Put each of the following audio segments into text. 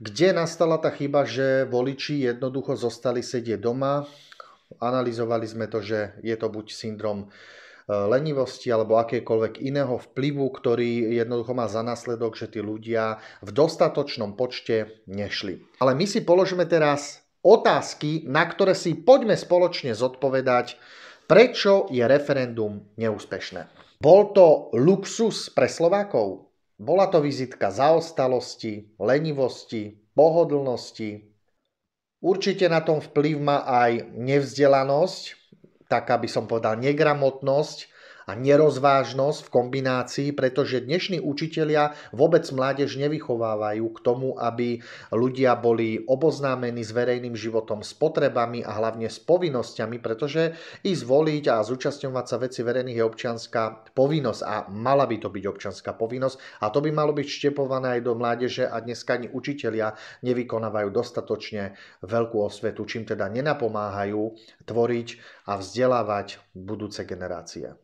Kde nastala tá chyba, že voliči jednoducho zostali sedieť doma? Analyzovali sme to, že je to buď syndrom lenivosti alebo akékoľvek iného vplyvu, ktorý jednoducho má za následok, že tí ľudia v dostatočnom počte nešli. Ale my si položíme teraz otázky, na ktoré si poďme spoločne zodpovedať, prečo je referendum neúspešné. Bol to luxus pre Slovákov? Bola to vizitka zaostalosti, lenivosti, pohodlnosti? Určite na tom vplyv má aj nevzdelanosť, tak aby som povedal negramotnosť a nerozvážnosť v kombinácii, pretože dnešní učitelia vôbec mládež nevychovávajú k tomu, aby ľudia boli oboznámení s verejným životom, s potrebami a hlavne s povinnosťami, pretože ísť voliť a zúčastňovať sa veci verejných je občianska povinnosť a mala by to byť občianska povinnosť a to by malo byť štepované aj do mládeže a dneska ani učitelia nevykonávajú dostatočne veľkú osvetu, čím teda nenapomáhajú tvoriť a vzdelávať budúce generácie.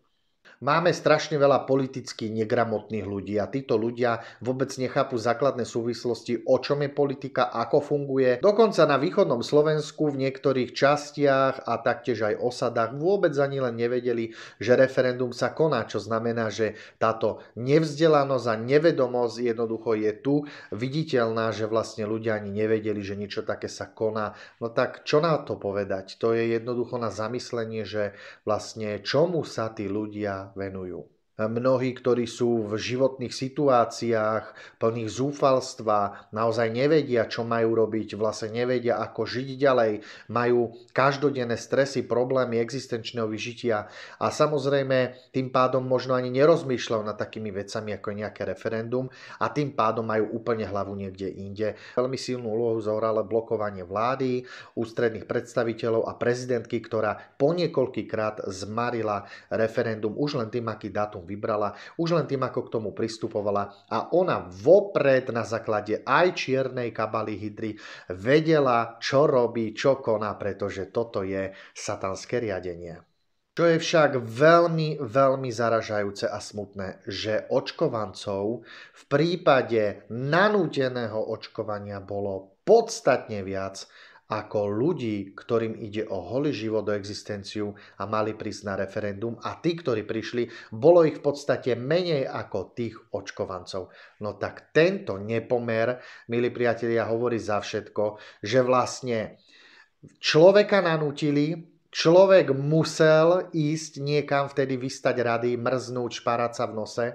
Máme strašne veľa politicky negramotných ľudí a títo ľudia vôbec nechápu základné súvislosti, o čom je politika, ako funguje. Dokonca na východnom Slovensku v niektorých častiach a taktiež aj osadách vôbec ani len nevedeli, že referendum sa koná, čo znamená, že táto nevzdelanosť a nevedomosť jednoducho je tu viditeľná, že vlastne ľudia ani nevedeli, že niečo také sa koná. No tak čo na to povedať? To je jednoducho na zamyslenie, že vlastne čomu sa tí ľudia venujú. Mnohí, ktorí sú v životných situáciách plných zúfalstva, naozaj nevedia, čo majú robiť, vlastne nevedia, ako žiť ďalej, majú každodenné stresy, problémy existenčného vyžitia a samozrejme tým pádom možno ani nerozmýšľajú nad takými vecami, ako je nejaké referendum a tým pádom majú úplne hlavu niekde inde. Veľmi silnú úlohu zohralo blokovanie vlády, ústredných predstaviteľov a prezidentky, ktorá po niekoľkýkrát zmarila referendum už len tým, aký dátum vybrala, už len tým, ako k tomu pristupovala a ona vopred na základe aj čiernej kabaly hydry vedela, čo robí, čo koná, pretože toto je satanské riadenie. Čo je však veľmi, veľmi zaražajúce a smutné, že očkovancov v prípade nanúteného očkovania bolo podstatne viac ako ľudí, ktorým ide o holý život, do existenciu a mali prísť na referendum a tí, ktorí prišli, bolo ich v podstate menej ako tých očkovancov. No tak tento nepomer, milí priatelia, hovorí za všetko, že vlastne človeka nanútili, človek musel ísť niekam, vtedy vystať rady, mrznúť, šparať sa v nose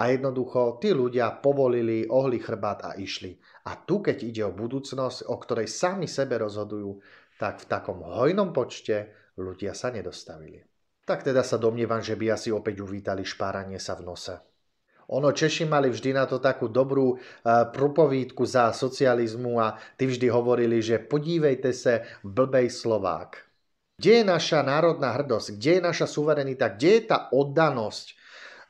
a jednoducho tí ľudia povolili, ohli chrbát a išli. A tu, keď ide o budúcnosť, o ktorej sami sebe rozhodujú, tak v takom hojnom počte ľudia sa nedostavili. Tak teda sa domnievam, že by asi opäť uvítali špáranie sa v nose. Ono Češi mali vždy na to takú dobrú propovídku za socializmu a tí vždy hovorili, že podívejte sa, blbej Slovák. Kde je naša národná hrdosť? Kde je naša suverenita? Kde je tá oddanosť?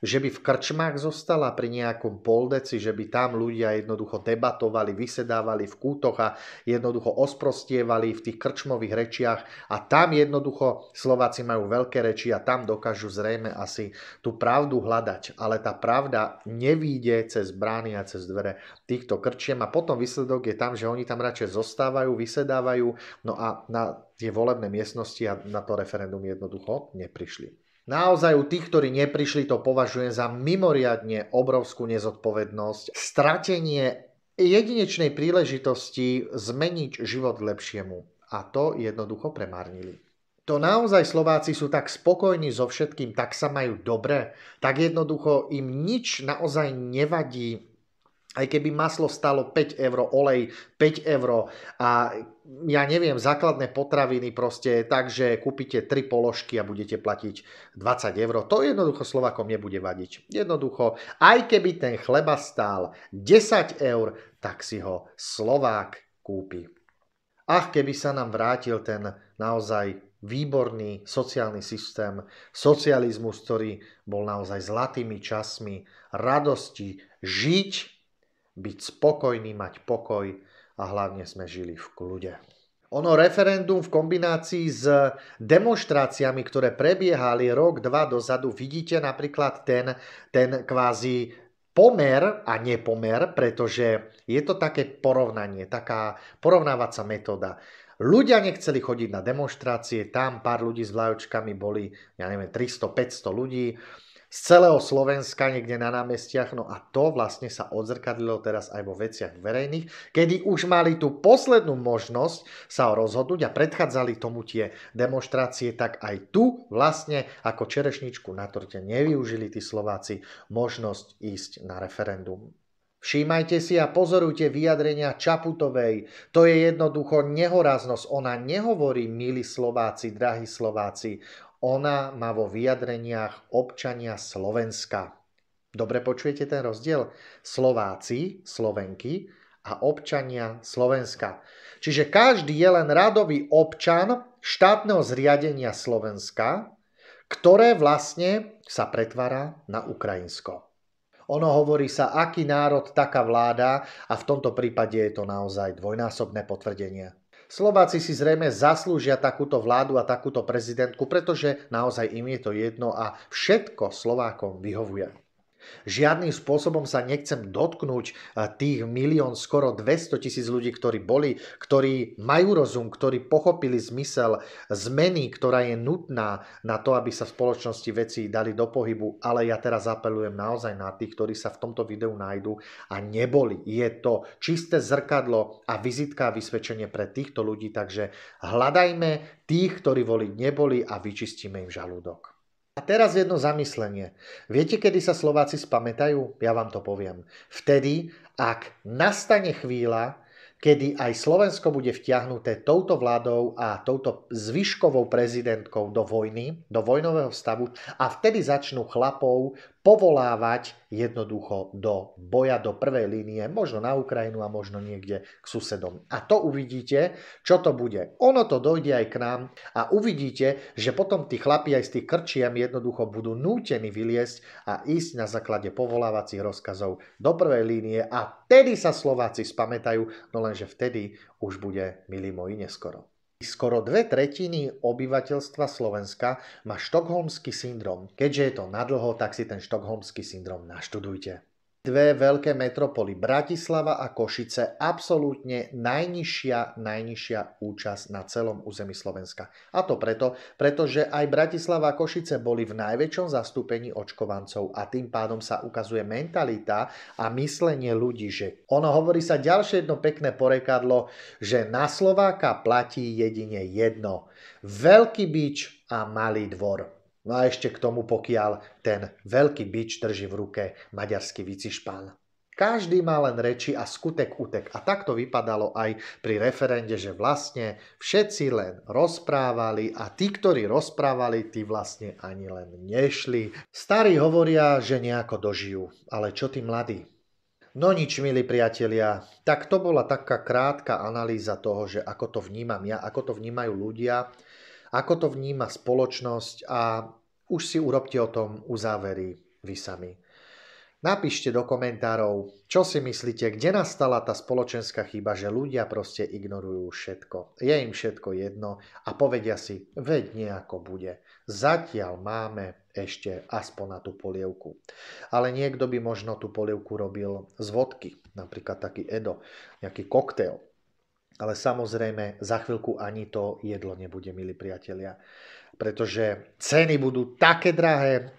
Že by v krčmách zostala pri nejakom poldeci, že by tam ľudia jednoducho debatovali, vysedávali v kútoch a jednoducho osprostievali v tých krčmových rečiach a tam jednoducho Slováci majú veľké reči a tam dokážu zrejme asi tú pravdu hľadať. Ale tá pravda nevíde cez brány a cez dvere týchto krčiem a potom výsledok je tam, že oni tam radšej zostávajú, vysedávajú, no a na tie volebné miestnosti a na to referendum jednoducho neprišli. Naozaj u tých, ktorí neprišli, to považujem za mimoriadne obrovskú nezodpovednosť. Stratenie jedinečnej príležitosti zmeniť život k lepšiemu. A to jednoducho premárnili. To naozaj Slováci sú tak spokojní so všetkým, tak sa majú dobre, tak jednoducho im nič naozaj nevadí. Aj keby maslo stalo 5 eur, olej 5 eur a ja neviem, základné potraviny proste tak, že kúpite 3 položky a budete platiť 20 eur, to jednoducho Slovákom nebude vadiť. Jednoducho, aj keby ten chleba stál 10 eur, tak si ho Slovák kúpi. Ach, keby sa nám vrátil ten naozaj výborný sociálny systém, socializmus, ktorý bol naozaj zlatými časmi, radosti, žiť, byť spokojný, mať pokoj a hlavne sme žili v kľude. Ono referendum v kombinácii s demonštráciami, ktoré prebiehali rok, dva dozadu, vidíte napríklad ten kvázi pomer a nepomer, pretože je to také porovnanie, taká porovnávacia metóda. Ľudia nechceli chodiť na demonštrácie, tam pár ľudí s vlajočkami boli, ja neviem, 300-500 ľudí z celého Slovenska niekde na námestiach, no a to vlastne sa odzrkadlilo teraz aj vo veciach verejných, kedy už mali tú poslednú možnosť sa rozhodnúť a predchádzali tomu tie demonštrácie, tak aj tu vlastne ako čerešničku na torte nevyužili tí Slováci možnosť ísť na referendum. Všímajte si a pozorujte vyjadrenia Čaputovej. To je jednoducho nehoráznosť. Ona nehovorí, milí Slováci, drahí Slováci. Ona má vo vyjadreniach občania Slovenska. Dobre počujete ten rozdiel? Slováci, Slovenky a občania Slovenska. Čiže každý je len radový občan štátneho zriadenia Slovenska, ktoré vlastne sa pretvára na Ukrajinsko. Ono hovorí sa, aký národ, taká vláda a v tomto prípade je to naozaj dvojnásobné potvrdenie. Slováci si zrejme zaslúžia takúto vládu a takúto prezidentku, pretože naozaj im je to jedno a všetko Slovákom vyhovuje. Žiadnym spôsobom sa nechcem dotknúť tých skoro 200 000 ľudí, ktorí majú rozum, ktorí pochopili zmysel zmeny, ktorá je nutná na to, aby sa v spoločnosti veci dali do pohybu, ale ja teraz apelujem naozaj na tých, ktorí sa v tomto videu nájdu a neboli. Je to čisté zrkadlo a vizitka a vysvedčenie pre týchto ľudí, takže hľadajme tých, ktorí voliť neboli a vyčistíme im žalúdok. A teraz jedno zamyslenie. Viete, kedy sa Slováci spamätajú? Ja vám to poviem. Vtedy, ak nastane chvíľa, kedy aj Slovensko bude vtiahnuté touto vládou a touto zvyškovou prezidentkou do vojny, do vojnového stavu a vtedy začnú chlapov povolávať jednoducho do boja, do prvej línie, možno na Ukrajinu a možno niekde k susedom. A to uvidíte, čo to bude. Ono to dojde aj k nám a uvidíte, že potom tí chlapi aj z tých krčiem jednoducho budú nútení vyliesť a ísť na základe povolávacích rozkazov do prvej línie a vtedy sa Slováci spamätajú, no lenže vtedy už bude, milí moji, neskoro. Skoro 2/3 obyvateľstva Slovenska má štokholmský syndrom. Keďže je to nadlho, tak si ten štokholmský syndrom naštudujte. Dve veľké metropoly, Bratislava a Košice, absolútne najnižšia účasť na celom území Slovenska. A to preto, pretože aj Bratislava a Košice boli v najväčšom zastúpení očkovancov a tým pádom sa ukazuje mentalita a myslenie ľudí, že hovorí sa ďalšie jedno pekné porekadlo, že na Slováka platí jedine jedno. Veľký bič a malý dvor. No a ešte k tomu, pokiaľ ten veľký bič drží v ruke maďarský vicišpán. Každý má len reči a skutek utek. A tak to vypadalo aj pri referende, že vlastne všetci len rozprávali a tí, ktorí rozprávali, tí vlastne ani len nešli. Starí hovoria, že nejako dožijú, ale čo tí mladí? No nič, milí priatelia, tak to bola taká krátka analýza toho, že ako to vnímam ja, ako to vnímajú ľudia, ako to vníma spoločnosť a už si urobte o tom uzávery vy sami. Napíšte do komentárov, čo si myslíte, kde nastala tá spoločenská chyba, že ľudia proste ignorujú všetko. Je im všetko jedno a povedia si, veď nejako bude. Zatiaľ máme ešte aspoň na tú polievku. Ale niekto by možno tú polievku robil z vodky, napríklad taký Edo, nejaký koktail. Ale samozrejme, za chvíľku ani to jedlo nebude, milí priatelia. Pretože ceny budú také drahé,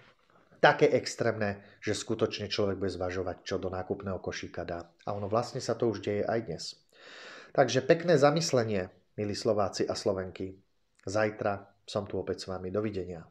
také extrémne, že skutočne človek bude zvažovať, čo do nákupného košíka dá. A ono vlastne sa to už deje aj dnes. Takže pekné zamyslenie, milí Slováci a Slovenky. Zajtra som tu opäť s vami. Dovidenia.